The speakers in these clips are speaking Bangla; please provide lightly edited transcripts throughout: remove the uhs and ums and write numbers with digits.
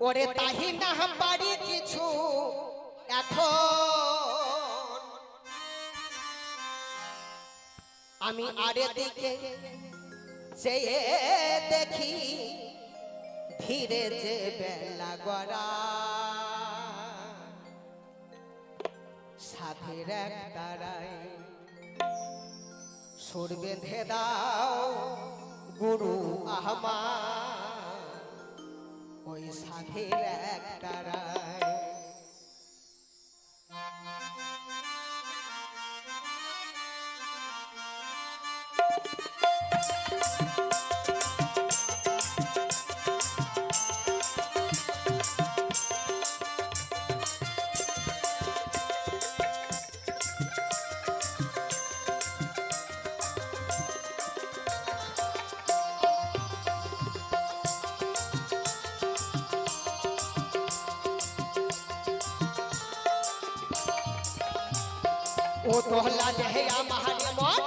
ওরে তাহি না পারি কিছু এখন আমি আরে দিকে চেয়ে দেখি ধীরে যে বেলা গড়া সাথের এক তারায় সুর বেঁধে দাও গুরু আহমা ওই সাথের এক তারায় ও তোহলা যে আমারে মন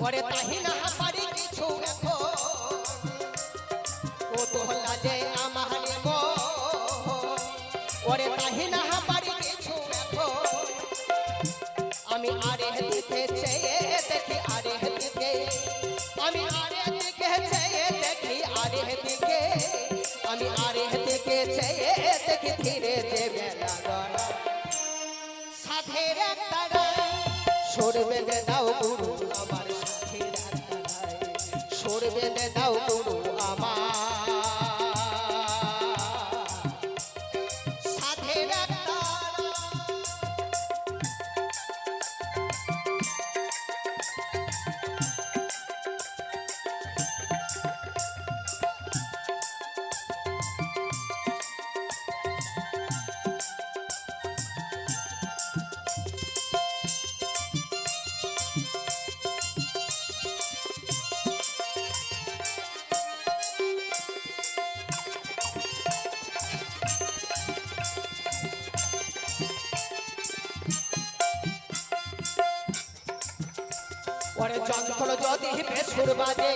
ওরে তাহি না পারি কিছু এখন ও তোহলা যে আমারে মন ওরে তাহি না পারি কিছু এখন আমি আরে দিকে চেয়ে দেখি আরে দিকে আমি আরে দিকে চেয়ে দেখি আরে দিকে আমি আরে দিকে চেয়ে দেখি ধীরে যে বেলা গড়া সাথের এক তারায় সুর বেঁধে দাও গুরু আমার সাথের এক তারায় সুর বেঁধে দাও গুরু আমার সাথের এক তারায় ওরে যন্ত্র যদি বেসুর বাজে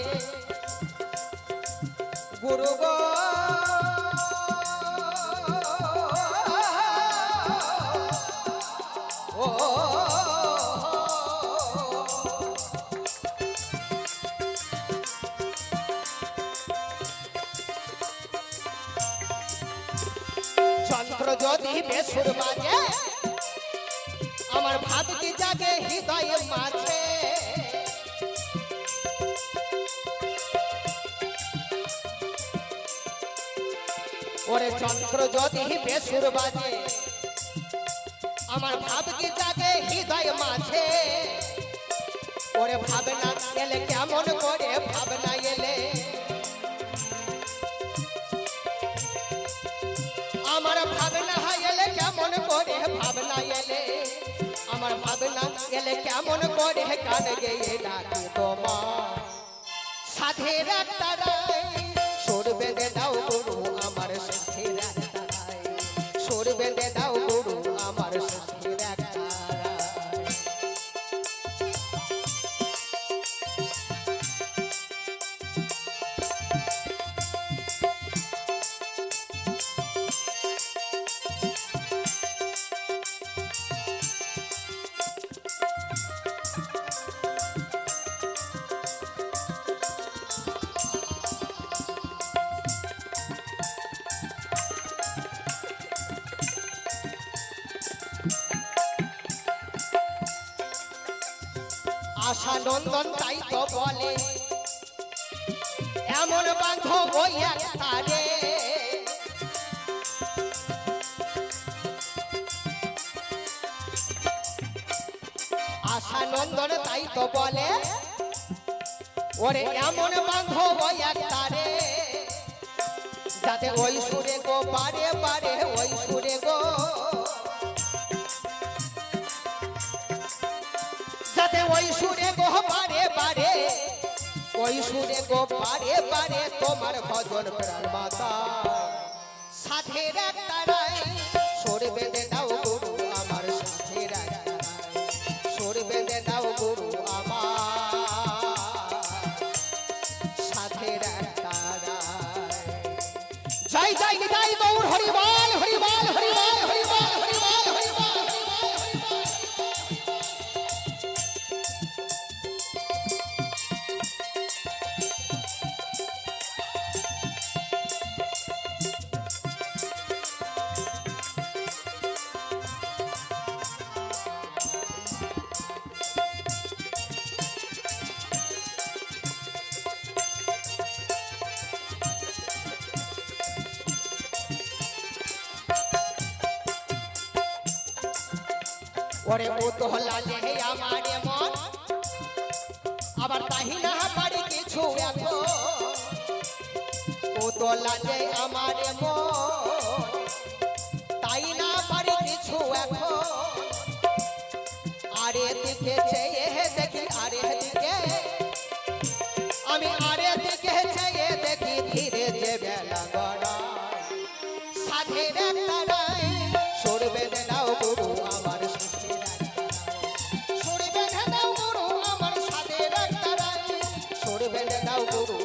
গুরু গো ও যন্ত্র যদি বেসুর বাজে আমার ভাবটি জাগে হৃদয়ের মাঝে ওরে যন্ত্র যদি বেসুর বাজে আমার ভাবটি জাগে হৃদয় মাঝে ওরে ভাবনা এলে কেমন করে ভাবনা এলে আমার ভাবনা এলে কেমন করে ভাবনা এলে আমার ভাবনা এলে কেমন করে গান গেয়ে ডাকি তোমার সাথের এক তারায় সুর বেঁধে দাও গুরু আমার সাথের এক তারায় সুর বেঁধে দাও গুরু আমার সাথের এক তারায় আশা নন্দন তাই তো বলে এমন বাঁধ ওই এক তারে আশা নন্দন তাই তো বলে ওরে এমন বাঁধ ওই এক তারে যাতে ওই সুরে গো বারে বারে ওই সুরে গো যাতে ওই সুরে গো বারে বারে ওই সুরে গো বারে বারে তোমার ভজন প্রাণ মাতা সাথের এক তারায় সুর বেঁধে দাও গুরু আমার সাথের এক তারায় সুর বেঁধে দাও গুরু আমার সাথের এক তারায় যাই যাই যাই দৌড় হরিবল হরিবল হরিবল হরিবল হরিবল হরিবল ওরে ও তো লাগে আমারে মন আবার তাহি না পারি কিছু এখন ও তো লাগে আমারে মন তাই না পারি কিছু এখন আরে দিকে চেয়ে দেখি আরে দিকে আমি আরে দিকে চেয়ে দেখি ধীরে যে বেলা গড়ায় সাধের একটা রায় সুর বেঁধে দাও গুরু আমার সুর বেঁধে দাও গুরু আমার সাধের একটা রায় সুর বেঁধে দাও গুরু